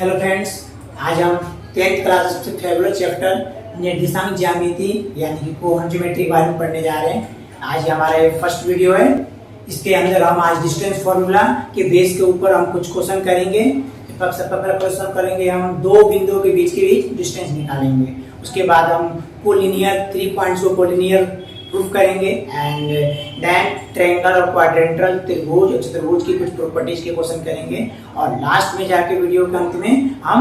Hello friends, आज हम 10th class का सबसे फेवरेट चैप्टर निर्देशांक ज्यामिति यानी कि कोण ज्योमेट्री के बारे में पढ़ने जा रहे हैं। आज हमारा ये फर्स्ट वीडियो है। इसके अंदर हम आज डिस्टेंस फार्मूला के बेस के ऊपर हम कुछ क्वेश्चन करेंगे। सबसे पहला क्वेश्चन करेंगे हम दो बिंदुओं के बीच डिस्टेंस निकालेंगे। उसके बाद हम कोलिनियर 3 पॉइंट्स को कोलिनियर प्रूफ करेंगे एंड देन ट्रायंगल और क्वाड्रेंटल त्रिभुज और चतुर्भुज की कुछ प्रॉपर्टीज के क्वेश्चन करेंगे। और लास्ट में जाके वीडियो के अंत में हम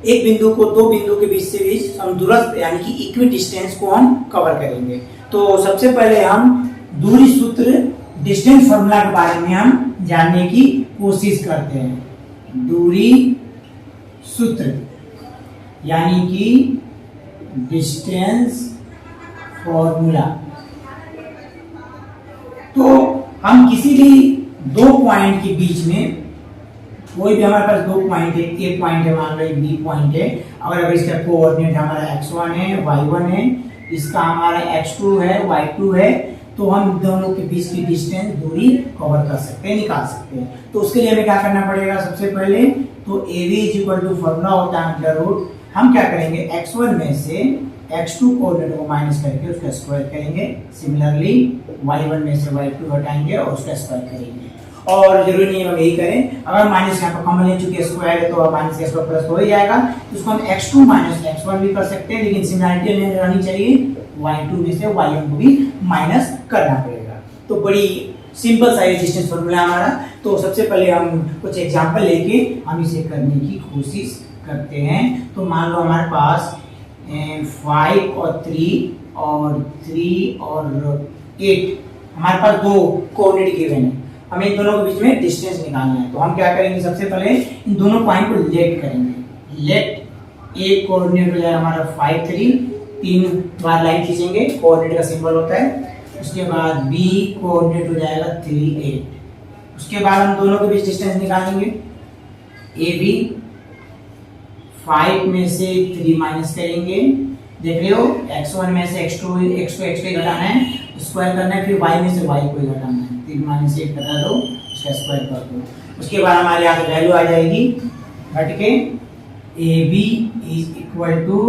एक बिंदु को दो बिंदु के बीच समदूरस्थ यानी कि इक्वी डिस्टेंस को हम कवर करेंगे। तो सबसे पहले हम दूरी सूत्र डिस्टेंस फार्मूला के बारे में हम जानने की कोशिश करते हैं। दूरी सूत्र यानी कि डिस्टेंस फॉर्मूला। तो हम किसी भी दो पॉइंट के बीच में कोई भी हमारे पास दो पॉइंट है, ए पॉइंट है, मान लो एक बी पॉइंट है। अगर इसका कोऑर्डिनेट हमारा x1 है, y1 है, इसका हमारा x2 है, y2 है, तो हम दोनों के बीच की डिस्टेंस दूरी कवर कर सकते हैं, निकाल सकते हैं। तो उसके लिए हमें क्या करना पड़ेगा? सबसे पहले तो AB फॉर्मूला होता है अंडर रूट। हम क्या करेंगे? x1 में से x2 कोऑर्डिनेट को माइनस करके उसका स्क्वायर करेंगे। सिमिलरली y1 में से y2 हटाएंगे और उसका स्क्वायर करेंगे। और जरूरी नहीं है हम यही करें, अगर माइनस यहाँ पर कॉमन ले चुके स्क्वायर है तो माइनस का स्क्वायर प्लस हो ही जाएगा। तो उसको हम x2 माइनस x1 भी कर सकते हैं, लेकिन सिमिलरिटी रहनी चाहिए। y2 में से y1 को भी माइनस करना पड़ेगा। तो बड़ी सिंपल सा डिस्टेंस फॉर्मूला हमारा। तो सबसे पहले हम कुछ एग्जांपल लेके हम इसे करने की कोशिश करते हैं। तो मान लो हमारे पास 5 और 3 और 3 और 8 हमारे पास दो कोऑर्डिनेट गिवन है। हमें इन दोनों के बीच में डिस्टेंस निकालना है। तो हम क्या करेंगे? सबसे पहले इन दोनों पॉइंट को लेट करेंगे। लेट ए कोऑर्डिनेट हो जाएगा हमारा 5 3, 3 बार लाइन खींचेंगे, कोऑर्डिनेट का सिंबल होता है। उसके बाद बी कोऑर्डिनेट हो जाएगा 3 8। उसके बाद हम दोनों के बीच डिस्टेंस निकालेंगे। ए बी 5 में से 3 माइनस करेंगे। देख रहे हो, x1 में से x2 घटाना है, स्क्वायर करना है, फिर y में से y को घटाना है। 3 माइनस 1 घटा दो, उसका स्क्वायर कर दो। उसके बाद हमारे यहाँ वैल्यू आ जाएगी घट के AB is equal to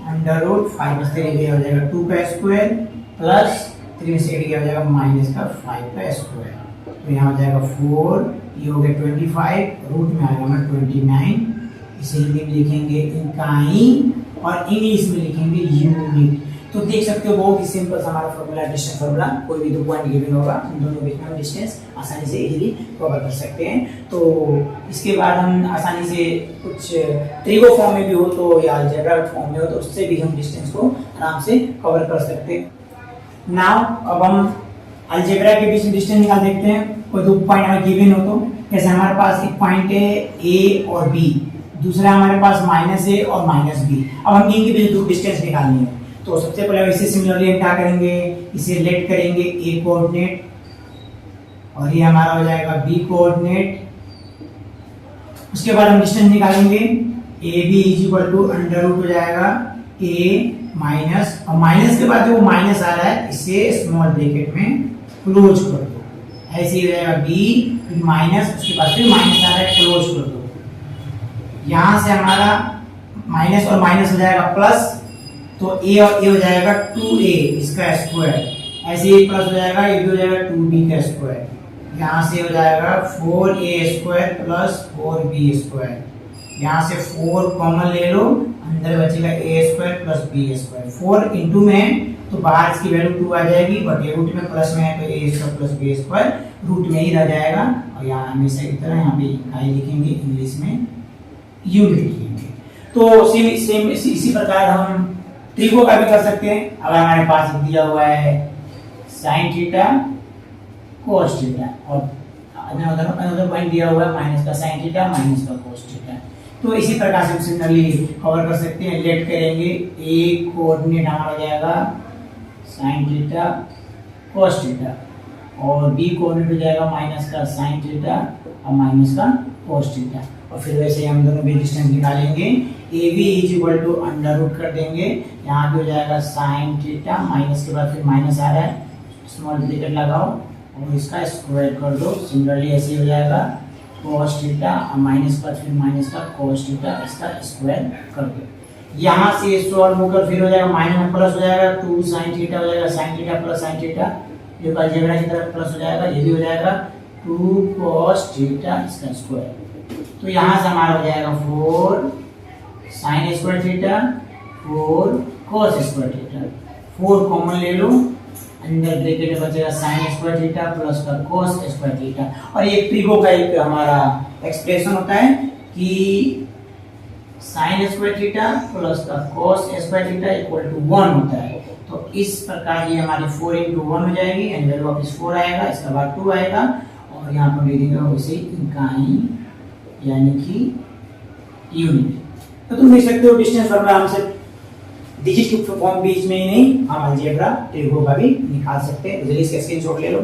under root 5 से हो जाएगा 2 का स्क्वायर प्लस 3 में से 8 हो जाएगा माइनस का 5 का स्क्वायर। तो यहाँ हो जाएगा 4, ये हो गया 25, रूट में आएगा हमारा 29। इसे हिंदी में लिखेंगे इकाई और इंग्लिश में लिखेंगे यूनिट। तो देख सकते हो बहुत ही सिंपल हमारा फॉर्मूला डिस्टेंस फॉर्मूला। कोई भी दो पॉइंट गिवन होगा, उन दोनों के बीच में हम डिस्टेंस आसानी से इजीली कवर कर सकते हैं। तो इसके बाद हम आसानी से कुछ त्रिगो फॉर्म में भी हो तो या अलजेब्रा फॉर्म में हो तो उससे भी हम डिस्टेंस को आराम से कवर कर सकते हैं। नाउ अब हम अलजेब्रा के बीच में डिस्टेंस निकाल देखते हैं। कोई दो पॉइंट हमें गिवन हो तो जैसे हमारे पास एक पॉइंट है ए और बी, दूसरा हमारे पास माइनस ए और माइनस बी। अब हम इनके बीच डिस्टेंस निकालनी है। तो सबसे पहले इसे सिमिलरली हम क्या करेंगे? इसे लेट करेंगे ए कोऑर्डिनेट और ये हमारा हो जाएगा बी कोऑर्डिनेट। उसके बाद हम डिस्टेंस निकालेंगे। A B is equal to under root हो जाएगा ए माइनस, और माइनस के बाद जो माइनस आ रहा है इसे स्मॉल ब्रैकेट में क्लोज कर दो। ऐसे ही हो जाएगा बी फिर माइनस, उसके बाद फिर माइनस आ रहा है, क्लोज कर दो। यहाँ से हमारा माइनस और माइनस हो जाएगा प्लस, तो ए और ए हो जाएगा 2a इसका स्क्वायर। ऐसे ही प्लस हो जाएगा, ये भी हो जाएगा 2b का स्क्वायर। यहाँ से हो जाएगा 4a square plus 4b square. यहाँ से 4 कॉमन ले लो, अंदर बचेगा a square plus b square. 4 into में है तो बाहर इसकी वैल्यू 2 आ जाएगी, बट ये रूट में प्लस में है तो a square plus b square root में ही रह जाएगा। और यहाँ हमेशा की तरह यहाँ पे इकाई लिखेंगे, इंग्लिश में यूनिट लिखेंगे। तो सेम इसी प्रकार हम त्रिगो का भी कर सकते हैं। अगर हमारे पास दिया हुआ है साइन थीटा कोस थीटा और अनदर पॉइंट दिया हुआ है माइनस का साइन थीटा माइनस का कोस थीटा, तो इसी प्रकार से हम सिमिलरली कवर कर सकते हैं। लेट करेंगे ए कोऑर्डिनेट हमारा हो जाएगा साइन थीटा कोस थीटा और बी कोऑर्डिनेट हो जाएगा माइनस का साइन थीटा और माइनस का कोस थीटा। और फिर वैसे हम दोनों भी डिस्टेंस निकालेंगे। A B is equal to under root कर देंगे, यहाँ भी हो जाएगा साइन थीटा, माइनस के बाद फिर माइनस आ रहा है, स्मॉल ब्रैकेट लगाओ और इसका स्क्वायर कर दो। सिमिलरली ऐसे हो जाएगा cos थीटा और माइनस का फिर माइनस का cos थीटा इसका स्क्वायर कर दो। यहाँ से सॉल्व होकर फिर हो जाएगा माइनस में प्लस हो जाएगा 2 sin थीटा हो जाएगा sin theta plus sin theta जो अलजेब्रा की तरफ प्लस हो जाएगा, ये भी हो जाएगा 2 cos थीटा इसका स्क्वायर। तो यहाँ से हमारा हो जाएगा 4 sin square theta 4 cos square theta, 4 common ले लो, अंदर ब्रैकेट में बचेगा sin स्क्वायर थीटा प्लस का cos स्क्वायर थीटा। और ये ट्रिगो का एक हमारा एक्सप्रेशन होता है कि sin स्क्वायर थीटा प्लस का cos square theta equal to 1 होता है। तो इस प्रकार ये हमारी 4 into 1 हो जाएगी एंड वैल्यू ऑफ 4 आएगा, इसका बाद 2 आएगा और यहाँ पर ले देंगे वैसे इकाई यानी कि यूनिट। तो तुम देख सकते हो डिस्टेंस फॉर्मूला हमसे डिजिट की फॉर्म भी इसमें ही नहीं, हम अलजेब्रा ट्रिगो का भी निकाल सकते हैं। जल्दी इसका स्क्रीनशॉट ले लो।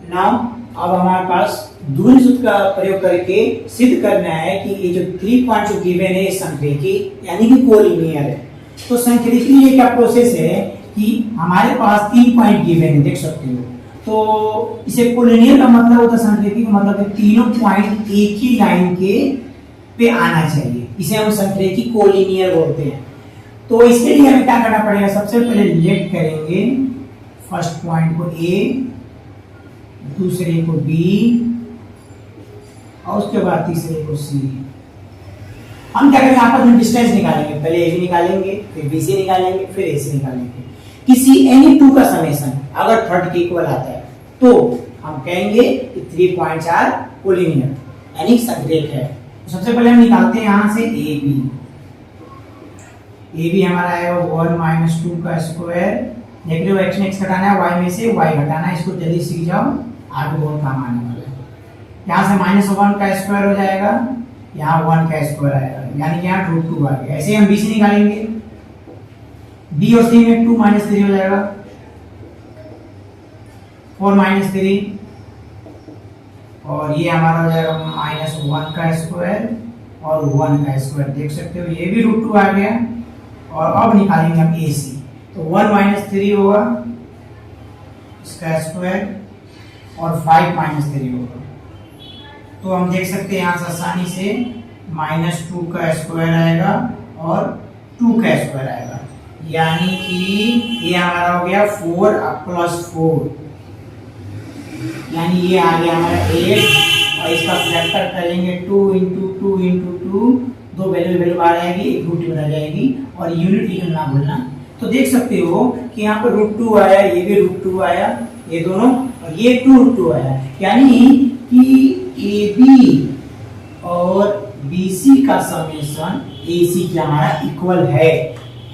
नाउ अब हमारे पास दूरी सूत्र का प्रयोग करके सिद्ध करना है कि ये जो 3 पॉइंट जो गिवन है संख्यिकी यानी कि कोलिनियर है। तो संख्यिकी ये क्या प्रोसेस है कि हमारे पास 3 पॉइंट गिवन है, देख सकते हो। तो इसे कोलिनियर का मतलब होता है, संख्यिकी का मतलब है तीनों पॉइंट एक ही लाइन के पे आना चाहिए, इसे हम संख्यिकी कोलिनियर बोलते हैं। तो इसके लिए हमें क्या करना पड़ेगा, सबसे पहले लेट करेंगे फर्स्ट पॉइंट को ए, दूसरे को बी और उसके बाद तीसरे को सी। हम क्या करेंगे, आपस में डिस्टेंस निकालेंगे, पहले ए बी निकालेंगे फिर बी सी निकालेंगे फिर ए सी निकालेंगे। किसी एनी टू का समेशन अगर थर्ड के इक्वल आता है तो हम कहेंगे कि 3 पॉइंट्स आर कोलिनियर यानी संरेख है। तो सबसे पहले हम निकालते हैं यहां से ए बी हमारा आएगा 1 माइनस 2 का स्क्वायर। देख रहे हो x में x घटाना है, y में से y घटाना है, इसको जल्दी सीख जाओ, आगे बहुत काम आने वाला है। यहाँ से -1 का स्क्वायर हो जाएगा, यहाँ 1 का स्क्वायर आएगा, यानी कि यहाँ √2 आ गया। ऐसे हम b से निकालेंगे, b और c में 2 - 3 हो जाएगा, 4 - 3 और ये हमारा हो जाएगा -1 का स्क्वायर और 1 का स्क्वायर। देख सकते हो ये भी √2 आ गया। और अब निकालेंगे हम ए सी, तो 1 - 3 होगा इसका स्क्वायर और 5 - 3 होगा। तो हम देख सकते हैं यहाँ से आसानी से -2 का स्क्वायर आएगा और 2 का स्क्वायर आएगा, यानी कि ये हमारा हो गया 4 + 4, यानी ये आ गया हमारा 8 और इसका फैक्टर करेंगे 2 × 2 × 2, दो वैल्यू बाहर आएगी, एक रूट बना जाएगी और यूनिट लिखना ना भूलना। तो देख सकते हो कि यहाँ पर √2 आया, ये भी √2 आया, ये दोनों और ये 2√2 आया, यानी कि AB और BC का समेशन AC के हमारा इक्वल है।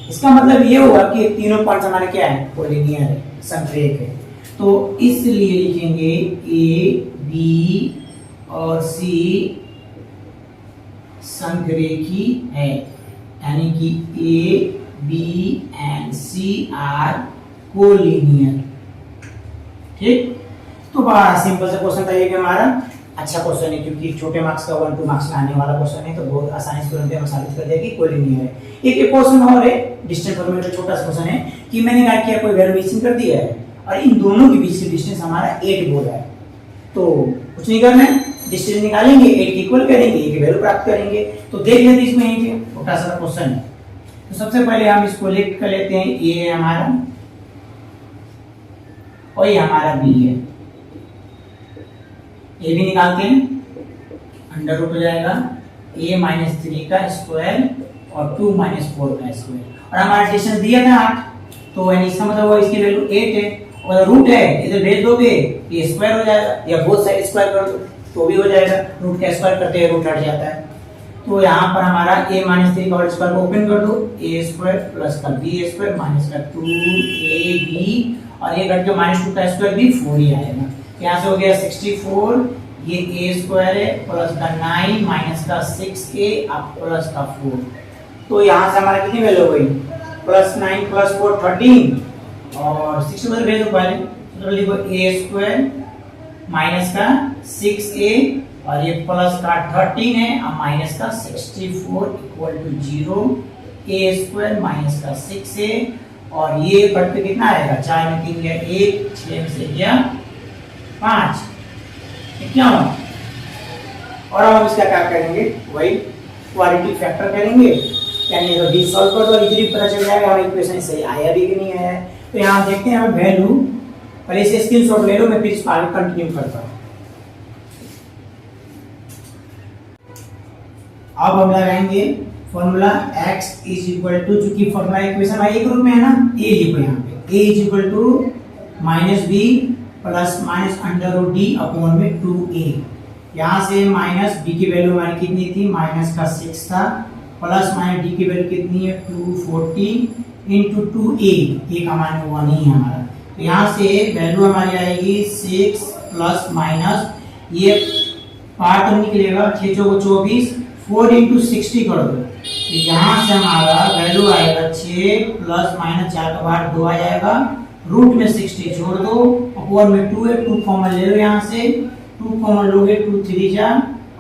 इसका मतलब ये हुआ कि तीनों पॉइंट्स हमारे क्या है, कोलिनियर है, संरेख है। तो इसलिए लिखेंगे A, B और C संरेखी है, यानी कि A, B and C are collinear. ठीक, तो बड़ा सिंपल सा क्वेश्चन था ये भी हमारा। अच्छा क्वेश्चन है क्योंकि छोटे मार्क्स का 1-2 मार्क्स में आने वाला क्वेश्चन है, तो बहुत आसानी से तुरंत हम साबित कर देंगे कि कोलिनियर है। एक क्वेश्चन और है डिस्टेंस फॉर्मूला, छोटा सा क्वेश्चन है कि मैंने क्या किया, कोई वैल्यू मिसिंग कर दिया है और इन दोनों के बीच की डिस्टेंस हमारा 8 बोल रहा है। तो कुछ नहीं करना है, डिस्टेंस निकालेंगे, 8 इक्वल करेंगे, ए की वैल्यू प्राप्त करेंगे। तो देख लेते हैं इसमें ये छोटा सा क्वेश्चन है। तो सबसे पहले हम इसको लिख कर लेते हैं, ए है हमारा और ये हमारा बी है। ए भी निकालते हैं, अंडर रूट हो जाएगा a - 3 का स्क्वायर और 2 - 4 का स्क्वायर और हमारा डिस्टेंस दिया था 8, तो यानी इसका मतलब वो इसकी वैल्यू 8 है और रूट है इधर भेज दोगे ये स्क्वायर हो जाएगा, या बोथ साइड स्क्वायर कर दो तो भी हो जाएगा। रूट का स्क्वायर करते हैं रूट हट जाता है। तो यहाँ पर हमारा a - 3 का होल स्क्वायर को ओपन कर दो, a² प्लस का b² माइनस का 2ab और ये घट के -2 का स्क्वायर भी 4 ही आएगा। यहाँ से हो गया 64, ये a² है प्लस का 9 माइनस का 6a अब प्लस का 4। तो यहाँ से हमारा कितनी वैल्यू हो गई, +9 + 4 13 और 6 में भेज दो पहले, तो लिखो a² माइनस का 6a और ये प्लस का 13 है और माइनस का 64 = 0, a² माइनस का 6a और ये कट पे कितना आएगा, 4 में 3 गया 1, 6 में से गया 5, क्या हो, और हम इसका क्या करेंगे, वही क्वालिटी फैक्टर करेंगे, यानी तो डी सॉल्व कर दो, इजीली पता चल जाएगा हमारा इक्वेशन सही आया भी कि नहीं आया। तो यहाँ देखते हैं हम वैल्यू, पहले इसे स्क्रीनशॉट ले लो, मैं फिर इसको आगे कंटिन्यू करता हूँ। अब हम लगाएंगे formula x is equal to, चूंकि फॉर्मूला इक्वेशन भाई एक रूप में है ना, a लिखो यहाँ पे, a is equal to minus B plus minus under root D upon में 2a। यहाँ से माइनस b की वैल्यू हमारी कितनी थी, माइनस का 6 था, प्लस माइनस d की वैल्यू कितनी है 240 इंटू 2a, a का मान 1 ही है हमारा। तो यहाँ से वैल्यू हमारी आएगी 6 प्लस माइनस, ये पार्ट निकलेगा 6 चौको 24, 4 इंटू 60 कर दो, तो यहाँ से हमारा वैल्यू आएगा 6 प्लस माइनस 4 का बार 2 आ जाएगा, रूट में 60 छोड़ दो, अपॉन में 2 है, 2 कॉमन ले लो, यहाँ से 2 कॉमन लोगे 2 3 जा,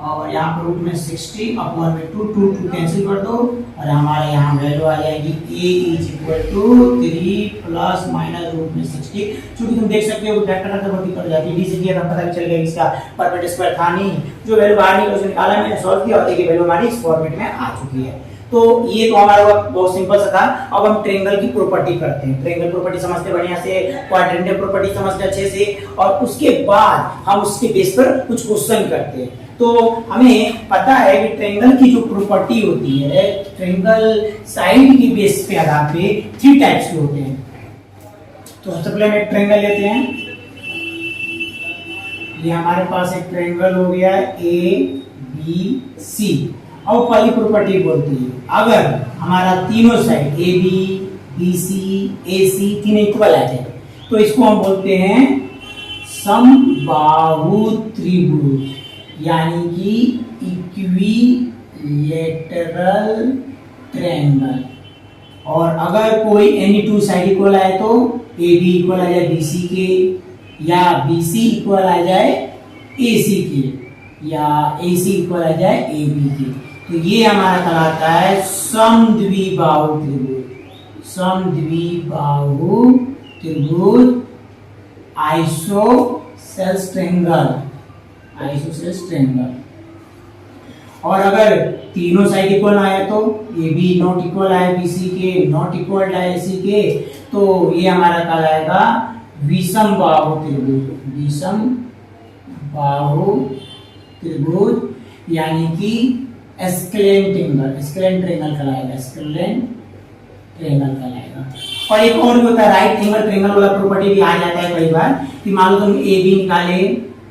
और यहाँ पर रूट में 60 अपॉन में 2 2 कैंसिल कर दो, और हमारे यहाँ वैल्यू आ जाएगी a is equal to 3 plus minus root में 60। चूंकि तुम देख सकते हो वेक्टर का गलती कर जाती है, d से किया तो पता भी चल गया इसका परफेक्ट स्क्वायर था नहीं, जो वैल्यू बाहर निकली उसको निकाला, मैंने सॉल्व किया और देखिए वैल्यू हमारी इस फॉर्मेट में आ चुकी है। तो ये तो हमारा बहुत सिंपल सा था। अब हम ट्रायंगल की प्रॉपर्टी करते हैं, ट्रायंगल प्रॉपर्टी समझते बढ़िया से, क्वाड्रेंट प्रॉपर्टी समझते अच्छे से, और उसके बाद हम उसके बेस पर कुछ क्वेश्चन करते हैं। तो हमें पता है कि ट्रायंगल की जो प्रॉपर्टी होती है, ट्रायंगल साइड की बेस पे आधार पे 3 टाइप्स के होते हैं। तो सबसे पहले हम एक ट्रायंगल लेते हैं, ये हमारे पास एक ट्रायंगल हो गया ए बी सी। अब पहली प्रॉपर्टी बोलती है, अगर हमारा तीनों side A B B C A C तीनों इक्वल आ जाए तो इसको हम बोलते हैं समबाहु त्रिभुज, यानी कि इक्विलैटरल ट्रायंगल। और अगर कोई एनी टू साइड इक्वल आए तो ए बी इक्वल आ जाए बी सी के, या बी सी इक्वल आ जाए ए सी के, या ए सी इक्वल आ जाए ए बी के। तो ये हमारा कहलाता है समद्विबाहु त्रिभुज, समद्विबाहु त्रिभुज, आइसोसेलेस ट्रायंगल, आइसोसेलेस ट्रायंगल। और अगर तीनों साइड इक्वल आए तो ए बी नॉट इक्वल आए बी सी के, नॉट इक्वल आए सी के, तो ये हमारा कहलाएगा विषम बाहु त्रिभुज, विषम बाहु त्रिभुज, यानी कि एस्केलेन ट्रायंगल, एस्केलेन ट्रायंगल कहलाएगा, एस्केलेन ट्रायंगल कहलाएगा। और एक और भी होता है राइट एंगल ट्रायंगल वाला प्रॉपर्टी भी आ जाता है कई बार, कि मान लो तुम ए बी निकाले,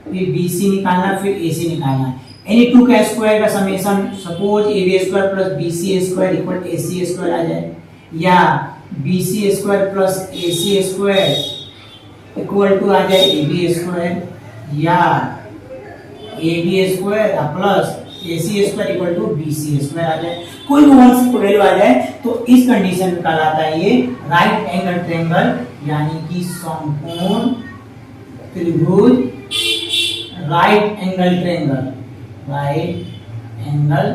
फिर बी सी निकालना, फिर ए सी निकालना, एनी टू का स्क्वायर का summation, suppose A B square plus B C square equal A C square आ जाए, या B C square plus A C square equal to आ जाए ए बी स्क्वायर, या A B square plus A C square equal to B C square आ जाए, कोई भी वन वैल्यू आ जाए तो इस कंडीशन में कहलाता है ये राइट एंगल ट्रायंगल, यानी कि समकोण त्रिभुज, right angle triangle, right angle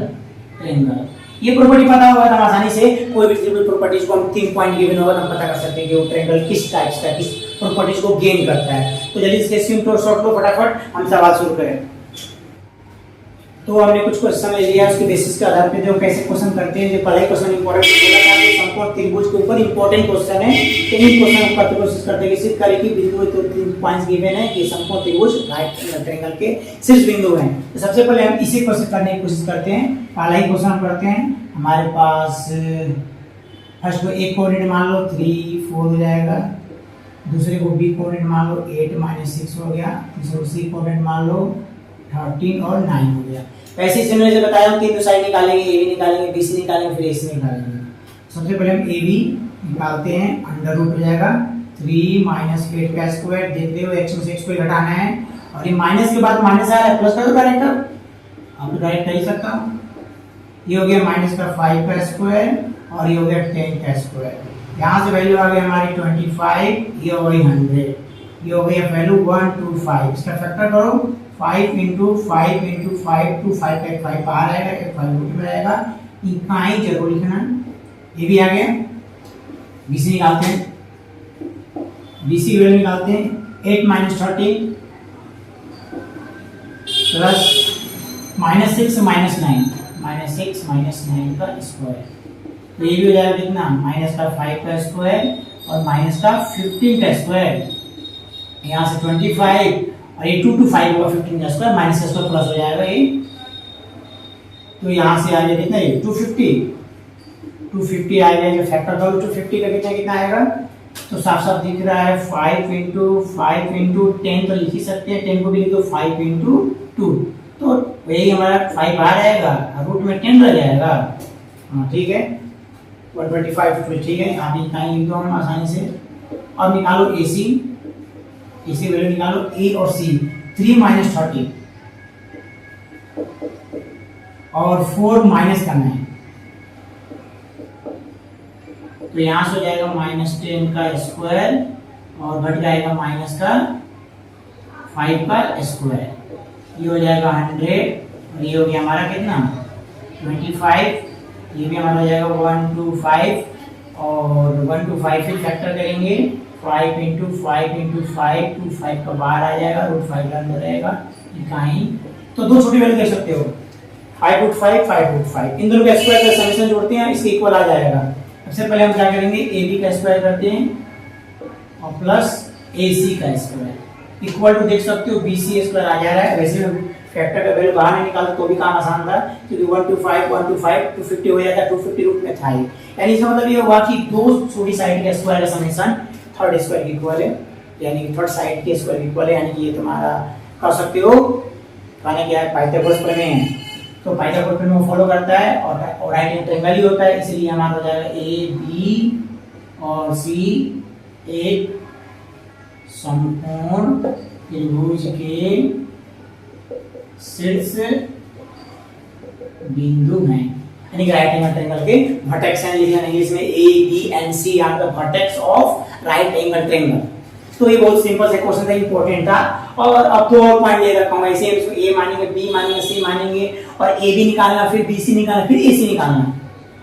triangle. ये प्रॉपर्टी पता होगा तो आसानी से कोई भी त्रिभुज प्रॉपर्टीज को हम 3 पॉइंट गिवन होगा तो हम पता कर सकते हैं कि वो ट्रायंगल किस टाइप्स का, किस प्रॉपर्टीज को गेन करता है। तो जल्दी इसके स्क्रीनशॉट लो फटाफट, हम सवाल शुरू करें। तो हमने कुछ क्वेश्चन ले लिया, उसके बेसिस के आधार पे जो कैसे क्वेश्चन करते हैं, जो पहले क्वेश्चन इंपॉर्टेंट बोला था कि समकोण त्रिभुज के ऊपर इंपॉर्टेंट क्वेश्चन है, तो इन क्वेश्चन को करते कोशिश करते हैं कि सिद्ध करें कि बिंदु तो 3 पॉइंट्स गिवन है कि समकोण त्रिभुज राइट एंगल ट्रायंगल के शीर्ष बिंदु हैं। तो सबसे पहले हम इसी क्वेश्चन करने की कोशिश करते हैं। पहला ही क्वेश्चन हम करते हैं, हमारे पास फर्स्ट को एक कोऑर्डिनेट मान लो 3 4 हो जाएगा, दूसरे को बी कोऑर्डिनेट मान लो 8 6 हो गया, तीसरे को सी कोऑर्डिनेट मान लो 13 और 9 हो गया। वैसे ही मैंने बताया हम तीनों साइड निकालेंगे, ए बी निकालेंगे, बी सी निकालेंगे, फिर ए सी निकालेंगे। सबसे पहले हम ए बी निकालते हैं, अंडर रूट हो जाएगा 3 - 8 का स्क्वायर, देख रहे हो x में से x को घटाना है, और ये माइनस के बाद माइनस आ रहा है, प्लस कर दो डायरेक्ट, अब तो डायरेक्ट कर ही सकता हूं। ये हो गया -5 का स्क्वायर, और ये हो गया 10 का स्क्वायर। यहाँ से वैल्यू आ गई हमारी 25, ये हो गई 100, ये हो गई वैल्यू 125। इसका फैक्टर करो, 5 × 5 × 5 2 5 का 5 बाहर आएगा, 5 रूट में रहेगा, इकाई जरूर लिखना। ये भी आ गया। बीसी निकालते हैं, बीसी की वैल्यू निकालते हैं, 8 - 13 प्लस -6 -9, -6 -9 का स्क्वायर, तो ये भी हो जाएगा कितना, -5 का स्क्वायर और -15 का स्क्वायर, यहाँ से 25 और ये 2 to 5 होगा, 15 का स्क्वायर माइनस का स्क्वायर प्लस हो जाएगा ये, तो यहाँ से आ गया कितना, ये 250 आ गया, जो फैक्टर करो 250 का कितना आएगा, तो साफ साफ दिख रहा है 5 × 10, तो लिख ही सकते हैं, 10 को भी लिख दो 5 × 2, तो यही हमारा 5 आ जाएगा, रूट में 10 रह जाएगा। हाँ ठीक है, 125, ठीक है, आप निकाल लिख दो हम आसानी से। अब निकालो AC वैल्यू निकालो, A और C, 3 - 30 और 4 माइनस करना है, तो यहां से हो जाएगा -10 का स्क्वायर और घट जाएगा माइनस का 5 का स्क्वायर, ये हो जाएगा 100 और ये हो गया हमारा कितना 25, ये भी हमारा हो जाएगा 125 और 125 फिर फैक्टर करेंगे 5 × 5 × 5, 25 का बाहर आ जाएगा, √5 का अंदर रहेगा, कहीं तो दो छोटी वैल्यू देख सकते हो 5 √5 5 √5, इन दोनों का स्क्वायर का समेशन जोड़ते हैं, इसके इक्वल आ जाएगा। सबसे पहले हम क्या करेंगे, AB का स्क्वायर करते हैं और प्लस AC का स्क्वायर इक्वल टू देख सकते हो BC स्क्वायर आ जा रहा है, वैसे फैक्टर का वैल्यू बाहर नहीं निकालते तो भी काम आसान था, क्योंकि 125 250 हो जाता, 250 रूट में था, यानी इसका मतलब ये हुआ कि दो छोटी साइड का स्क्वायर का समेशन थर्ड स्क्वायर की इक्वल है, यानी कि थर्ड साइड के स्क्वायर की इक्वल है, यानी कि ये तुम्हारा कर सकते हो कहने क्या है पाइथागोरस प्रमेय है, तो पाइथागोरस प्रमेय को फॉलो करता है और राइट एंगल ट्रायंगल ही होता है, इसलिए हमारा हो जाएगा AB और C एक समकोण त्रिभुज के शीर्ष बिंदु हैं, यानी कि राइट एंगल ट्रायंगल के वर्टेक्स हैं, लिखा नहीं इसमें A B and C are the vertex of right angle triangle. तो ये बहुत सिंपल से क्वेश्चन था, इंपॉर्टेंट था, और अब तो और पॉइंट ले रखा हूं ऐसे, इसको A मानेंगे, B मानेंगे, C मानेंगे और AB निकालना, फिर BC निकालना, फिर AC निकालना।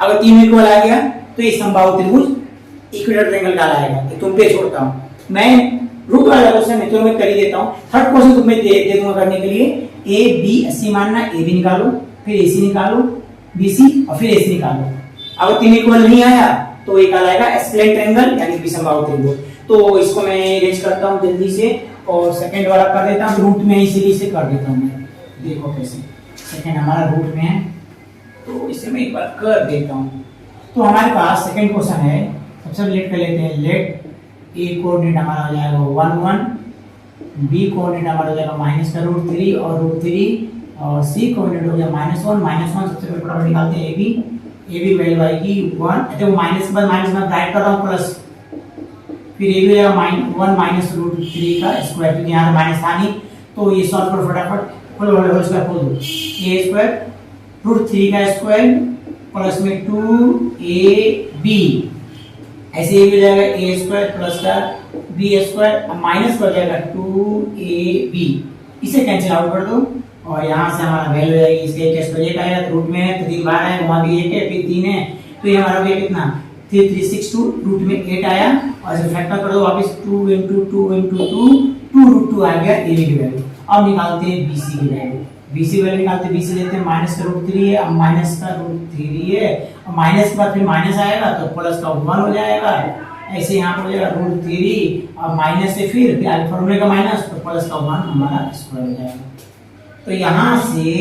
अगर तीनों इक्वल आ गया तो ये समबाहु त्रिभुज इक्विलेटरल ट्रायंगल कहलाएगा। ये तुम पे छोड़ता हूं, मैं रूट वाला क्वेश्चन नहीं तो मैं कर ही देता हूं, थर्ड क्वेश्चन तुम्हें दे दूंगा करने के लिए। A B C मानना, AB निकालो, फिर AC निकालो, BC और फिर AC निकालो। अगर तीन इक्वल नहीं आया तो ये कहलाएगा एस्प्लेन ट्रायंगल, यानी कि समबाहु त्रिभुज। तो इसको मैं अरेंज करता हूं जल्दी से और सेकंड वाला कर देता हूं, रूट में इसीलिए से कर देता हूं मैं, देखो कैसे सेकंड हमारा रूट में है, तो इसे मैं एक बार कर देता हूं। तो हमारे पास सेकंड क्वेश्चन है, सबसे लेट कर लेते हैं, लेट A कोऑर्डिनेट हमारा हो जाएगा 1 1, B कोऑर्डिनेट हमारा हो जाएगा -√3 और √3 और C कोऑर्डिनेट हो जाएगा -1 सबसे पहले फटाफट निकालते हैं AB वैल्यू आएगी 1, अच्छा वो माइनस में राइट कर रहा हूं प्लस, फिर AB हो जाएगा 1 -√3 का स्क्वायर, क्योंकि यहां माइनस था नहीं, तो ये सॉल्व करो फटाफट, होल स्क्वायर खोल दो, A² √3 का स्क्वायर प्लस में 2AB, ऐसे ये हो जाएगा A² प्लस का B² माइनस हो जाएगा 2AB, इसे कैंसिल आउट कर दो और यहाँ से हमारा वैल्यू आएगी, इसके एक स्क्वायर एक आएगा, रूट में है तो 3 बार है, वहाँ भी 1 है, फिर 3 है, तो ये हमारा हो गया कितना 3362, रूट में 8 आया और इसे फैक्टर कर दो वापस 2 × 2 × 2 √2 आ गया AB की वैल्यू। अब निकालते हैं BC की वैल्यू, BC वैल्यू निकालते हैं, BC लेते हैं -√3 है, अब माइनस का √3 है, और माइनस के बाद फिर माइनस आएगा तो प्लस का 1 हो जाएगा, ऐसे यहाँ पर हो जाएगा √3 और माइनस से फिर फॉर्मूले का माइनस तो प्लस का 1 हमारा स्क्वायर हो जाएगा। तो यहाँ से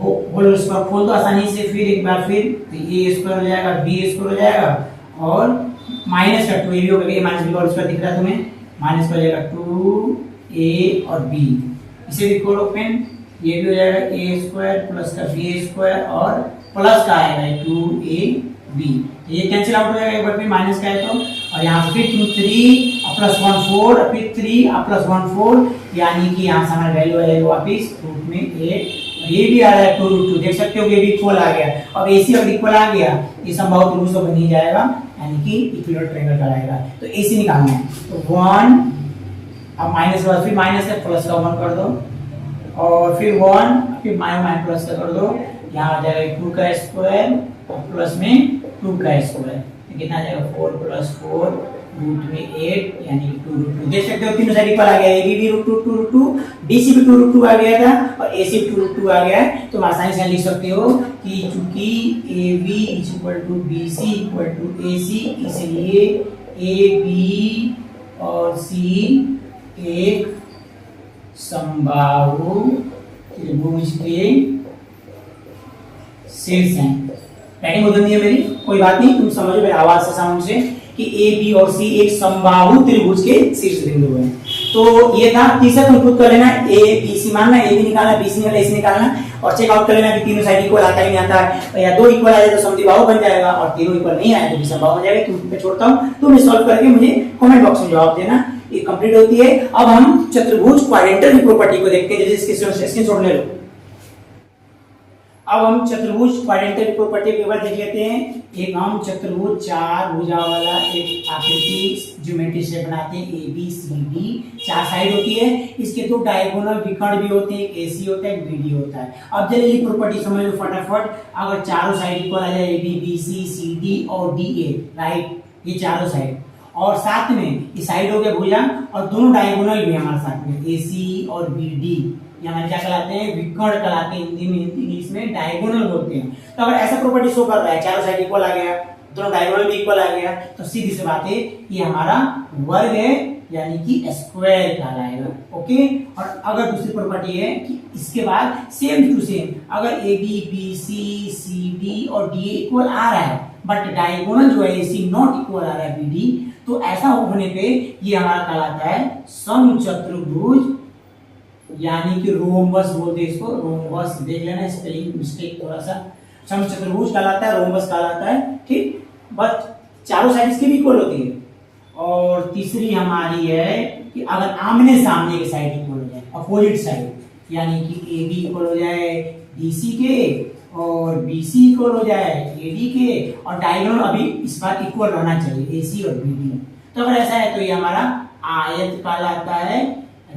होल स्क्वायर खोल दो आसानी से, फिर एक बार फिर तो A² हो जाएगा, B² हो जाएगा और माइनस का 2AB हो गया, माइनस B होल स्क्वायर दिख रहा है तुम्हें, माइनस का हो जाएगा 2A और B, इसे भी खोलो पेन, ये भी हो जाएगा A² प्लस का B² और प्लस का आएगा 2AB, ये कैंसिल आउट हो जाएगा एक बार फिर माइनस का है तो, और यहाँ फिर 3 प्लस 1 4 फिर 3 प्लस 1 4, यानी कि यहाँ से हमारा वैल्यू आएगा वापस रूट में 8, ये भी आ रहा है 2 √2, देख सकते हो कि ये भी इक्वल आ गया, अब AC अगर इक्वल आ गया ये समबाहु त्रिभुज तो बन ही जाएगा, यानी कि इक्विलेटरल ट्रायंगल कहलाएगा। तो AC निकालना है तो 1, अब माइनस के बाद फिर माइनस है, प्लस का 1 कर दो और फिर 1 फिर माइनस प्लस का कर दो, यहाँ आ जाएगा 2 का स्क्वायर और प्लस में 2 का स्क्वायर, कितना आ जाएगा 4 + 4 रूट में 8 यानी कि 2√2। देख सकते हो तीनों साइड इक्वल आ गया, ए बी भी √2 BC भी 2√2 आ गया था और AC भी 2√2 आ गया है। तो आसानी से लिख सकते हो कि चूंकि AB = BC = AC, इसलिए AB और C एक समबाहु त्रिभुज के शीर्ष हैं। राइटिंग बदलनी है मेरी, कोई बात नहीं, तुम समझो मेरी आवाज से साउंड से कि ए बी और सी एक समबाहु त्रिभुज के शीर्ष बिंदु हैं। तो ये था। तीसरा तुम खुद कर लेना, ए बी सी मानना, ए बी निकालना, बी सी निकालना, ए सी निकालना और चेक आउट कर लेना कि तीनों साइड इक्वल आता है नहीं आता है, या दो इक्वल आ जाए तो समद्विबाहु बन जाएगा और तीनों इक्वल नहीं आए तो विषमबाहु बन जाएगा। तुम पे छोड़ता हूं, तुम सॉल्व करके मुझे कमेंट बॉक्स में जवाब देना। ये कंप्लीट होती है। अब हम चतुर्भुज क्वाड्रेंटल की प्रॉपर्टी को देखते हैं, जैसे इसके स्क्रीनशॉट ले लो। अब हम चतुर्भुज क्वाड्रेंटल की प्रॉपर्टी के बारे में देख लेते हैं। एक हम चतुर्भुज चार भुजा वाला एक आकृति ज्योमेट्री से बनाते हैं, ए बी सी डी, चार साइड होती है, इसके दो डायगोनल विकर्ण भी होते हैं, एक एसी होता है एक बीडी होता है। अब चलिए ये प्रॉपर्टी समझ लो फटाफट। अगर चारों साइड इक्वल आ जाए, A B B C C D और डी ए, राइट, ये चारों साइड, और साथ में ये साइड हो गया भुजा और दोनों डायगोनल भी हमारे साथ में, ए सी और बी डी, यहाँ क्या कहलाते हैं, विकर्ण कहलाते हैं, हिंदी में इंग्लिश में डायगोनल बोलते हैं। तो अगर ऐसा प्रॉपर्टी शो कर रहा है, चारों साइड इक्वल आ गया, दोनों डायगोनल भी इक्वल आ गया, तो सीधी सी बात है ये हमारा वर्ग है, यानी कि स्क्वायर कहलाएगा। ओके। और अगर दूसरी प्रॉपर्टी है कि इसके बाद सेम टू सेम अगर A B B C C D और डी इक्वल आ रहा है बट डायगोनल जो है सी नॉट इक्वल आ रहा है बी डी, तो ऐसा होने पे ये हमारा कहलाता है समचतुर्भुज, यानी कि रोम्बस बोलते हैं इसको, रोम्बस। देख लेना स्पेलिंग मिस्टेक थोड़ा सा। समचतुर्भुज कहलाता है, रोम्बस कहलाता है, ठीक। बस चारों साइड इसकी भी इक्वल होती है। और तीसरी हमारी है कि अगर आमने सामने के साइड इक्वल हो जाए, अपोजिट साइड, यानी कि ए बी इक्वल हो जाए डी सी के और बी सी इक्वल हो जाए ए डी के, और डायगोनल अभी इस बार इक्वल रहना चाहिए, ए सी और बी डी। तो अगर ऐसा है तो ये हमारा आयत कहलाता है,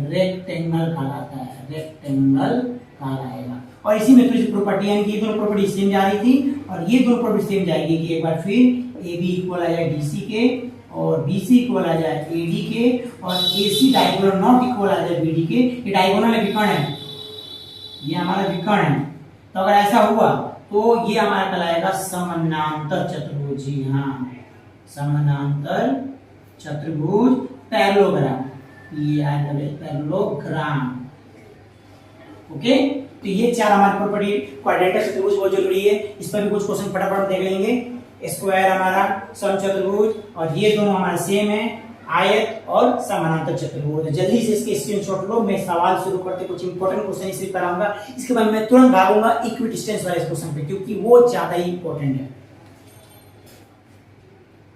रेक्टेंगल कहलाता है, रेक्टेंगल कहलाएगा। और इसी में थोड़ी सी प्रॉपर्टी है कि ये दोनों प्रॉपर्टी सेम जा रही थी और ये दोनों प्रॉपर्टी सेम जाएगी कि एक बार फिर ए बी इक्वल आ जाए डी सी के और बी सी इक्वल आ जाए ए डी के और ए सी डायगोनल नॉट इक्वल आ जाए बी डी के। ये डायगोनल है, विकर्ण है, ये हमारा विकर्ण है। तो अगर ऐसा हुआ तो ये हमारा कहलाएगा समानांतर चतुर्भुज। जी हाँ, समानांतर चतुर्भुज, पैरेललोग्राम, पैरेललोग्राम। ओके। तो ये चार हमारी प्रॉपर्टी क्वाड्रेंटल चतुर्भुज बहुत जरूरी है, इस पर भी कुछ क्वेश्चन फटाफट देख लेंगे। स्क्वायर हमारा, समचतुर्भुज, और ये दोनों हमारे सेम है, आयत और समानांतर चतुर्भुज। जल्दी से इसके स्क्रीनशॉट लो। मैं सवाल शुरू करते कुछ इंपॉर्टेंट क्वेश्चन इसलिए कराऊंगा, इसके बाद मैं तुरंत भागूंगा इक्विडिस्टेंस वाले क्वेश्चन पे, क्योंकि वो ज्यादा ही इंपॉर्टेंट है।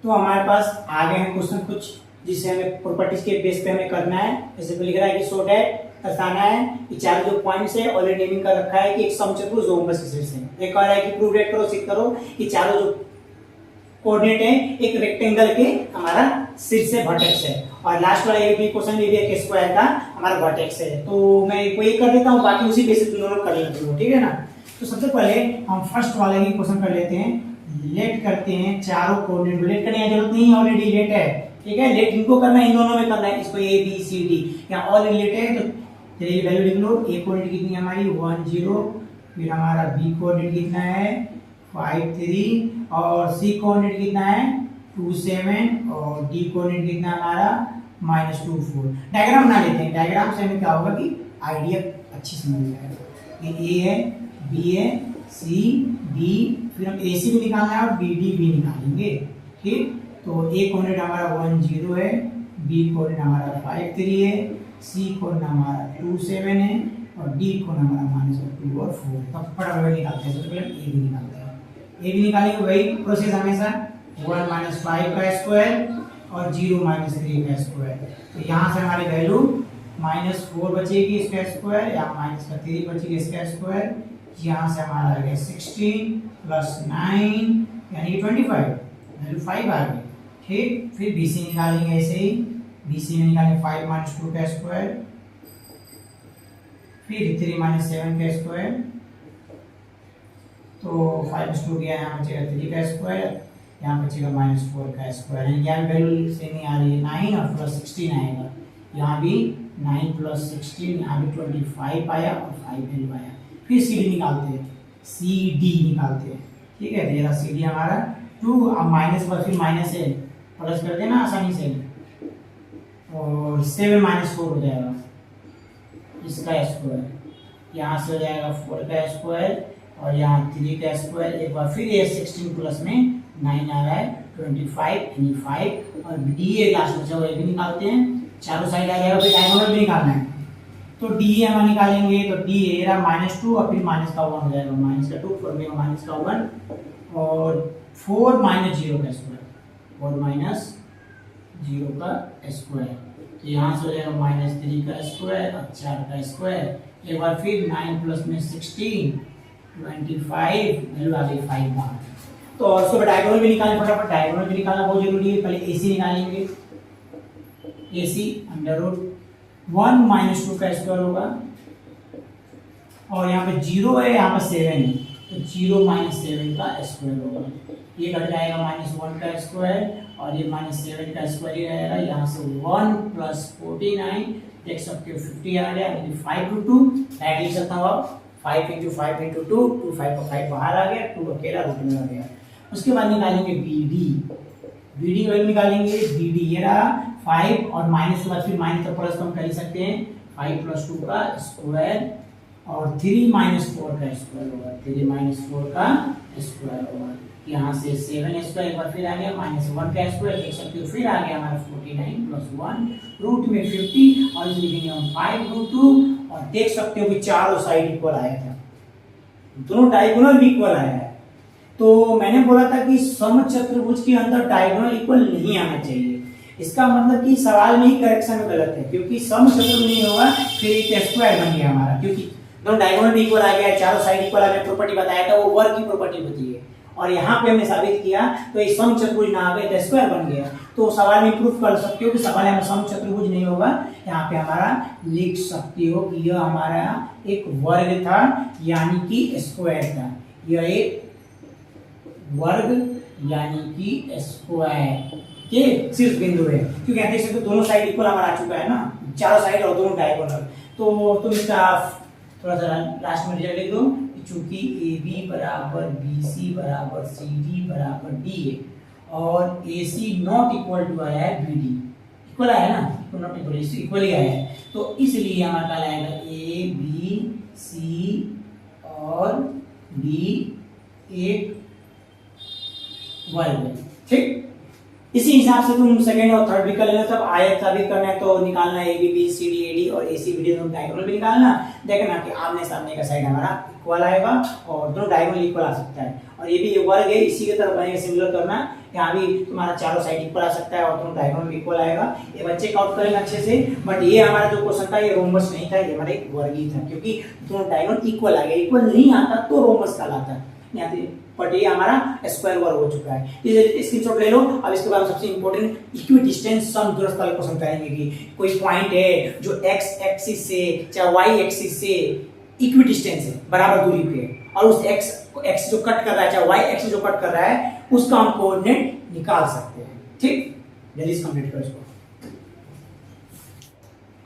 तो हमारे पास आगे हैं क्वेश्चन कुछ जिसे हमें प्रॉपर्टीज के बेस पे हमें करना है। जैसे लिख रहा है कि सो दैट दर्शाना है कि चारों जो पॉइंट्स है ऑलरेडी नेमिंग कर रखा है कि एक समचतुर्भुज रोम्बस के शीर्ष है। एक और है कि प्रूव करो, सिद्ध करो कि चारों जो कोऑर्डिनेट है एक रेक्टेंगल के हमारा शीर्ष से वर्टेक्स है। और लास्ट वाला ये भी क्वेश्चन ये भी है कि स्क्वायर का हमारा वर्टेक्स है। तो मैं कोई एक कर देता हूं, बाकी उसी बेसिस पे दोनों कर लेते हो, ठीक है ना। तो सबसे पहले हम फर्स्ट वाला ही क्वेश्चन कर लेते हैं। लेट करते हैं चारों कोऑर्डिनेट, लेट करने की जरूरत नहीं है, ऑलरेडी लेट है, ठीक है। लेट इनको करना है, इन दोनों में करना है, इसको ए बी सी डी, यहाँ ऑल रिलेटेड है। तो चलिए वैल्यू लिख लो। ए कोऑर्डिनेट कितनी है हमारी 1 0, फिर हमारा बी कोऑर्डिनेट कितना है 5 3, और सी कोऑर्डिनेट कितना है 2 7, और डी कोऑर्डिनेट कितना है हमारा -2 4। डायग्राम बना लेते हैं। डायग्राम से हमें क्या होगा कि आइडिया अच्छी समझ में आएगा। ये ए है, बी है, सी डी, फिर हम ए सी भी निकालना है और बी डी भी निकालेंगे, ठीक। तो ए कोऑर्डिनेट हमारा 1 0 है, बी कोऑर्डिनेट हमारा 5 3 है, सी कोऑर्डिनेट हमारा 2 7 है, और डी कोऑर्डिनेट हमारा -2 और 4 है। तो फटाफट निकालते हैं। सबसे पहले ए भी निकालते हैं। ए भी निकालेंगे, वही प्रोसेस हमेशा 1 - 5 का स्क्वायर और 0 - 3 का स्क्वायर। तो यहाँ से हमारी वैल्यू -4 बचेगी इसका स्क्वायर, या -3 बचेगी इसका स्क्वायर। यहाँ से हमारा आ गया 16 + 9 यानी 25, वैल्यू 5 आ गई, ठीक। फिर बीसी निकालेंगे ऐसे ही। बीसी में निकालेंगे 5 - 2 का स्क्वायर, फिर 3 - 7 का स्क्वायर। तो 5 + 2 गया यहाँ बचेगा 3 का स्क्वायर, यहाँ बचेगा -4 का स्क्वायर, यानी यहाँ वैल्यू से नहीं आ रही है 9 और प्लस 16 आएगा, यहाँ भी 9 प्लस 16, यहाँ भी 25 आया और 5 वैल्यू आया। फिर सी डी निकालते हैं, सी डी निकालते हैं, ठीक है। तो ये सी डी हमारा 2, अब माइनस पर फिर माइनस है, प्लस कर देना आसानी से, और 7 - 4 हो जाएगा इसका स्क्वायर, यहाँ से हो जाएगा 4 का स्क्वायर और यहाँ 3 का स्क्वायर। एक बार फिर ये 16 प्लस में 9 आ रहा है 25 यानी 5, और डी ए लास्ट बचा हुआ, ये भी निकालते हैं, चारों साइड आ जाएगा, फिर डायगोनल भी निकालना है। तो डी ए हम निकालेंगे, तो डी ए रहा -2 और फिर माइनस का 1 हो जाएगा, माइनस का 2 फोर में माइनस का 1 और 4 - 0 का स्क्वायर, 4 - 0 का स्क्वायर। तो यहाँ से हो जाएगा -3 का स्क्वायर और 4 का स्क्वायर। एक बार फिर 9 प्लस में 16 25 वैल्यू आ गई 5 बार। तो और उसको डायगोनल भी निकालना, फटाफट डायगोनल भी निकालना बहुत जरूरी है। पहले एसी निकालेंगे, एसी √1 - 2 का स्क्वायर होगा, और यहाँ पे 0 है, यहाँ पे 7 है, तो 0 - 7 का स्क्वायर होगा। ये घट जाएगा -1 का स्क्वायर और ये -7 का स्क्वायर ही रहेगा। यहाँ से 1 प्लस 49 देख सकते हो 50 आ गया, यानी 5√2 डायरेक्ट लिख सकता हूँ आप, 5 × 5 × 2, 2 5 का 5 बाहर आ गया, 2 अकेला रूट में आ गया। उसके बाद निकालेंगे B D, B D value निकालेंगे, बी डी ये रहा 5 और माइनस के बाद फिर माइनस तो प्लस तो हम कर ही सकते हैं, 5 + 2 का स्क्वायर और 3 - 4 का स्क्वायर होगा, 3 - 4 का स्क्वायर होगा। यहाँ से 7 स्क्वायर एक बार फिर आ गया, -1 का स्क्वायर देख सकते हो, फिर आ गया हमारा 49 + 1 रूट में 50 और लिखेंगे हम 5√2 और देख सकते हो कि चारों साइड इक्वल आया था, दोनों डायगोनल भी इक्वल आया है। तो मैंने बोला था कि समचतुर्भुज के अंदर डायगोनल इक्वल नहीं आना चाहिए, इसका मतलब कि सवाल में ही करेक्शन गलत है, क्योंकि समचतुर्भुज नहीं होगा फिर एक स्क्वायर बन गया हमारा, क्योंकि दोनों डायगोनल भी इक्वल आ गया, चारों साइड इक्वल आ गया। प्रॉपर्टी बताया था वो वर्ग की प्रॉपर्टी होती है, और यहाँ पे हमने साबित किया तो ये समचतुर्भुज ना आ गया, स्क्वायर बन गया। तो सवाल में प्रूफ कर सकते हो कि सवाल में समचतुर्भुज नहीं होगा, यहाँ पे हमारा लिख सकते हो कि यह हमारा एक वर्ग था, यानी कि स्क्वायर था, यह एक वर्ग यानी कि स्क्वायर के शीर्ष बिंदु है, क्योंकि यहाँ देख सकते हो दोनों साइड इक्वल हमारा आ चुका है ना, चारों साइड और दोनों डायगोनल। तो तुम इसका थोड़ा सा लास्ट में रिजल्ट लिख दो, चूंकि AB = BC = CD = DA और AC नॉट इक्वल टू आया है BD, इक्वल आया ना, इक्वल नॉट इक्वल, इक्वल ही आया है, तो इसलिए हमारा क्या आएगा A B C और D एक वर्ग है, ठीक। इसी हिसाब से तुम सेकंड और थर्ड भी कर लेना, तब आयत साबित करना है तो निकालना है AB BC AD और AC BD दोनों डायगोनल भी निकालना, देखना कि आमने सामने का साइड हमारा इक्वल आएगा और दोनों डायगोनल इक्वल आ सकता है, और ये भी वर्ग है, इसी की तरह बनेगा, सिमिलर करना, यहाँ भी तुम्हारा चारों साइड इक्वल आ सकता है और दोनों डायगोनल भी इक्वल आएगा। ये बच्चे काउंट करेंगे अच्छे से, बट ये हमारा जो क्वेश्चन था ये रोमस नहीं था, ये हमारा एक वर्ग ही था, क्योंकि दोनों डायगोनल इक्वल आ गया, इक्वल नहीं आता तो रोमस कहलाता है, बट ये हमारा स्क्वायर वर्ग हो चुका है। इसे स्क्रीनशॉट ले लो। अब इसके बाद सबसे इंपॉर्टेंट इक्विडिस्टेंस सम दूरस्थ वाले क्वेश्चन करेंगे कि कोई पॉइंट है जो x एक्सिस से चाहे y एक्सिस से इक्विडिस्टेंस है, बराबर दूरी पे, और उस x जो कट कर रहा है चाहे y एक्सिस जो कट कर रहा है उसका हम कोऑर्डिनेट निकाल सकते हैं, ठीक। जल्दी से कंप्लीट करो इसको।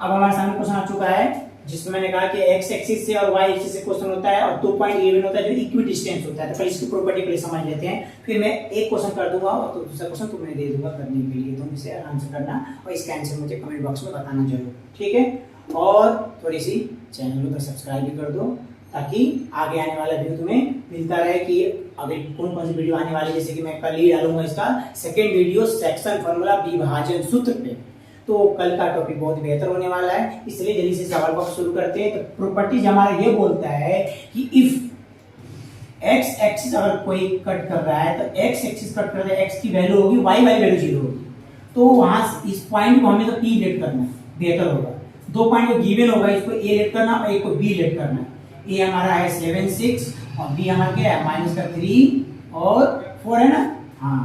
अब हमारे सामने क्वेश्चन आ चुका है जिसमें मैंने कहा कि x एक्सिस से और y एक्सिस से क्वेश्चन होता है और 2 पॉइंट गिवन होता है जो इक्विडिस्टेंस होता है। तो पहले इसकी प्रॉपर्टी पहले समझ लेते हैं, फिर मैं एक क्वेश्चन कर दूंगा और तो दूसरा क्वेश्चन तुम्हें दे दूंगा करने के लिए, तुम इसे आराम से करना और इसका आंसर मुझे कमेंट बॉक्स में बताना जरूर, ठीक है। और थोड़ी सी चैनल को सब्सक्राइब भी कर दो ताकि आगे आने वाला वीडियो तुम्हें मिलता रहे कि अगर कौन कौन सी वीडियो आने वाली, जैसे कि मैं कल ही डालूंगा इसका सेकंड वीडियो सेक्शन फार्मूला विभाजन सूत्र पे, तो कल का टॉपिक बहुत बेहतर होने वाला है, इसलिए जल्दी से सवाल को शुरू करते हैं। तो प्रॉपर्टीज हमारा ये बोलता है कि इफ x एक्सिस अगर कोई कट कर रहा है तो x एक्सिस कट कर रहा है, x की वैल्यू होगी, y वाली वैल्यू 0 होगी, तो वहां इस पॉइंट को हमें तो P लेट करना है, बेहतर होगा। 2 पॉइंट को गिवन होगा, इसको A लेट करना और एक को B लेट करना। A हमारा है 7 6 और B हमारा क्या है -3 और 4 है ना, हाँ,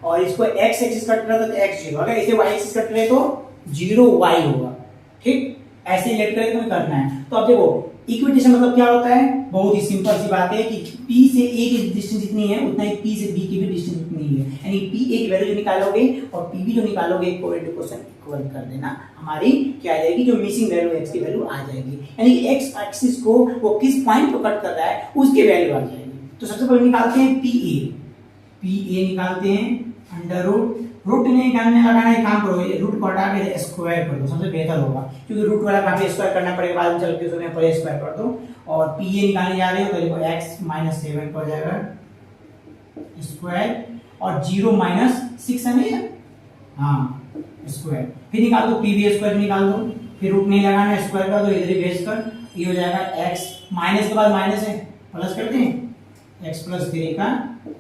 और इसको x एक्सिस कट कर रहा था तो x 0, अगर इसे y एक्सिस कट रहे तो 0 y होगा, ठीक। ऐसे लेट करके तुम्हें करना है। तो अब देखो इक्विवेलेंट डिस्टेंस मतलब क्या होता है, बहुत ही सिंपल सी बात है कि P से A की डिस्टेंस जितनी है उतना ही P से B की भी डिस्टेंस उतनी ही है, यानी P A की वैल्यू जो निकालोगे और P B जो निकालोगे क्वोशन इक्वल कर देना, हमारी क्या आ जाएगी, जो मिसिंग वैल्यू x की वैल्यू आ जाएगी, यानी x एक्सिस को वो किस पॉइंट पर कट कर रहा है उसकी वैल्यू आ जाएगी। तो सबसे पहले निकालते हैं PA निकालते हैं अंडर रूट नहीं निकालने लगाना है, काम करो ये रूट को हटा के स्क्वायर कर दो, सबसे बेहतर होगा, क्योंकि रूट वाला काफी स्क्वायर करना पड़ेगा बाद में चल के, उसमें पहले स्क्वायर कर दो। और PA निकालने जा रहे हो तो देखो x - 7 हो जाएगा स्क्वायर और 0 - 6 है नहीं, हाँ स्क्वायर, फिर निकाल दो PB स्क्वायर निकाल दो, फिर रूट नहीं लगाना है स्क्वायर कर दो, इधर ही बेस कर, ये हो जाएगा x माइनस के बाद माइनस है प्लस करते हैं x + 3 का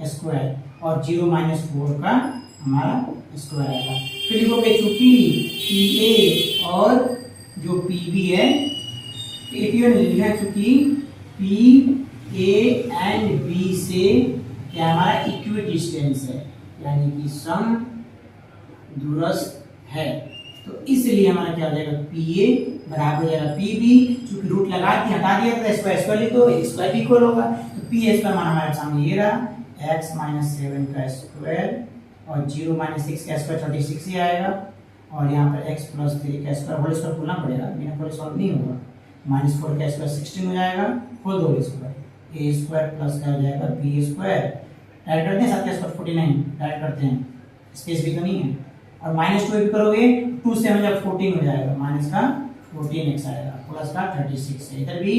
स्क्वायर और 0 - 4 का हमारा स्क्वायर आएगा। फिर लिखोगे चूंकि PA और जो PB है, लिखना है चूंकि PA एंड B से क्या हमारा इक्वी डिस्टेंस है, यानी कि सम दूरस्थ है, तो इसलिए हमारा क्या हो जाएगा PA बराबर हो जाएगा PB, चूंकि रूट लगा के हटा दिया था स्क्वायर लिख दो, स्क्वायर इक्वल होगा, तो PA स्क्वायर मान हमारे सामने ये रहा x - 7 का स्क्वायर और 0 - 6 का स्क्वायर 36 ही आएगा, और यहाँ पर x + 3 का स्क्वायर होल स्क्वायर खोलना पड़ेगा, बिना खोले सॉल्व नहीं होगा, -4 का स्क्वायर 16 हो जाएगा, खोल दो स्क्वायर, a स्क्वायर प्लस का हो जाएगा b स्क्वायर, ऐड करते हैं 7 का स्क्वायर 49, ऐड करते हैं, स्पेस भी तो नहीं है, और -2 भी करोगे 2 से हम जब 14 हो जाएगा, माइनस का 14x आएगा प्लस का 36 है, इधर भी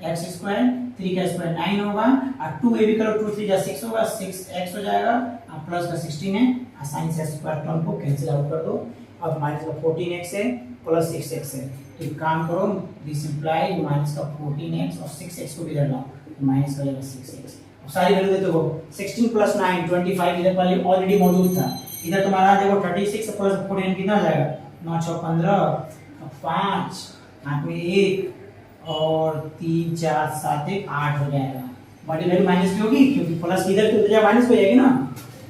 x स्क्वायर 3 का स्क्वायर 9 होगा, और 2 भी करो 2 3 6 होगा, 6x हो जाएगा, और प्लस का 16 है, आसानी से स्क्वायर टर्म को कैंसिल आउट कर दो, अब माइनस का 14x है प्लस 6x है, तो एक काम करो दिस इंप्लाई माइनस का 14x और 6x को भी इधर लाओ, तो माइनस का 6x, सारी वैल्यू देते हो 16 + 9 25, इधर वाली ऑलरेडी मौजूद था, इधर तुम्हारा देखो 36 प्लस 14 कितना हो जाएगा, 9 6 15, 5 8 में 1 और 3 4 7 1 8 हो जाएगा, बड़ी वैल्यू माइनस की होगी क्योंकि प्लस इधर तो जब माइनस हो जाएगी ना,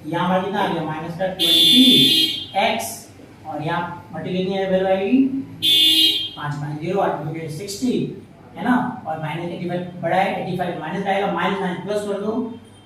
यहाँ हमारा कितना आ गया माइनस का 20x, और यहाँ मल्टीप्लाई कितनी वैल्यू आएगी 5 - 0 8 2 60 है ना, और -85 बड़ा है 85 माइनस आएगा, माइनस प्लस कर दो,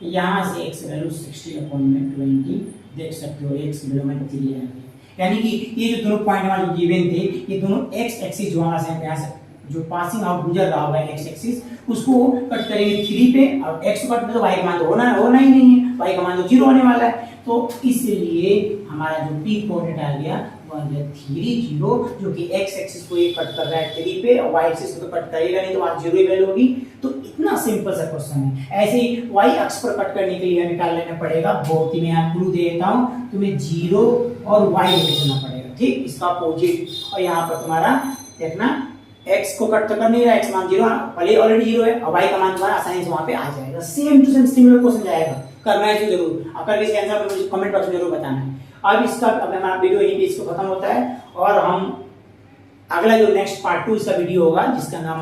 यहाँ से x वैल्यू 60/20 देख सकते हो, x की वैल्यू में 3 आएगी, यानी कि ये जो दोनों पॉइंट हमारे जो गिवन थे, ये दोनों x एक्सिस जो हमारे यहाँ से जो पासिंग आउट गुजर रहा होगा x एक्सिस, उसको कट करेंगे 3 पे, और x को कट करें तो y का मान तो होना ही नहीं है, y का मान तो 0 होने वाला है, तो इसलिए हमारा जो p कोऑर्डिनेट आ गया वो आ गया 3 0, जो कि x एक्सिस को ये कट कर रहा है 3 पे, और y एक्सिस को तो कट करेगा नहीं, तो वहां 0 ही वैल्यू होगी, तो इतना सिंपल सा क्वेश्चन है। ऐसे ही y अक्ष पर कट करने के लिए निकाल लेना पड़ेगा, बहुत ही मैं यहाँ क्लू दे देता हूँ, तुम्हें 0 और y लेके चलना पड़ेगा, ठीक, इसका अपोजिट, और यहाँ पर तुम्हारा देखना x को कट तो कर नहीं रहा, x मान 0 पहले ऑलरेडी 0 है, और y का मान तुम्हारा आसानी से वहां पे आ जाएगा, same to same similar question जाएगा, करना है तो जरूर, अब करके इसका आंसर मुझे कमेंट बॉक्स में जरूर बताना है। अब इसका अब हमारा वीडियो यहीं पे इसको खत्म होता है, और हम अगला जो नेक्स्ट पार्ट 2 इसका वीडियो होगा, जिसका नाम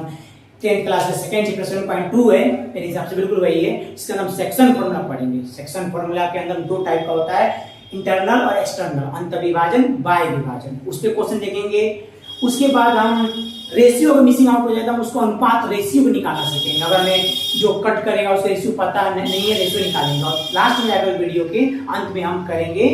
10th क्लास में सेकंड चैप्टर 7.2 है, मेरे हिसाब से बिल्कुल वही है, इसका नाम सेक्शन फार्मूला पढ़ेंगे। सेक्शन फार्मूला के अंदर 2 टाइप का होता है, इंटरनल और एक्सटर्नल, अंतर्विभाजन बाह्य विभाजन, उस पे क्वेश्चन देखेंगे। उसके बाद हम रेशियो का मिसिंग आउट हो जाता है, हम उसको अनुपात रेशियो को निकालना सीखेंगे, अगर हमें जो कट करेगा उसका रेशियो पता नहीं है, रेशियो निकालेंगे, और लास्ट में जाकर वीडियो के अंत में हम करेंगे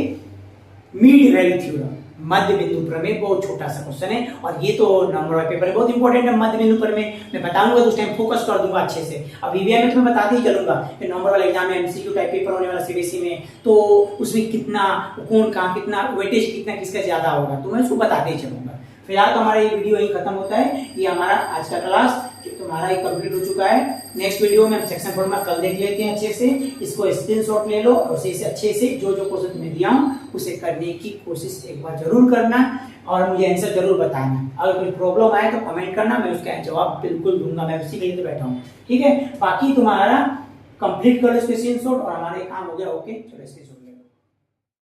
मीड वैल्यू थ्योरम, मध्य बिंदु प्रमेय, बहुत छोटा सा क्वेश्चन है, और ये तो नंबर वाला पेपर है, बहुत इंपॉर्टेंट है मध्य बिंदु प्रमेय, मैं बताऊंगा तो उस टाइम फोकस कर दूंगा अच्छे से, अब ईवीएम में तो मैं बताते ही चलूंगा, फिर नंबर वाला एग्जाम में एमसीक्यू टाइप पेपर होने वाला सीबीएसई में, तो उसमें कितना कौन का कितना वेटेज कितना किसका ज्यादा होगा, तो मैं उसको बताते ही चलूंगा। फिलहाल तो हमारा ये वीडियो यही खत्म होता है, ये हमारा आज का क्लास तुम्हारा ही कंप्लीट हो चुका है। नेक्स्ट वीडियो में हम सेक्शन फार्मूला कल देख लेते हैं अच्छे से, इसको स्क्रीनशॉट ले लो और उसे अच्छे से जो जो क्वेश्चन तुम्हें दिया हूं उसे करने की कोशिश एक बार जरूर करना, और मुझे आंसर जरूर बताना। अगर कोई प्रॉब्लम आए तो कमेंट करना, मैं उसका जवाब बिल्कुल दूंगा, मैं उसी के लिए तो बैठा हूँ, ठीक है। बाकी तुम्हारा कंप्लीट कर लो स्क्रीनशॉट, और हमारा काम हो गया, ओके, चलो स्क्रीनशॉट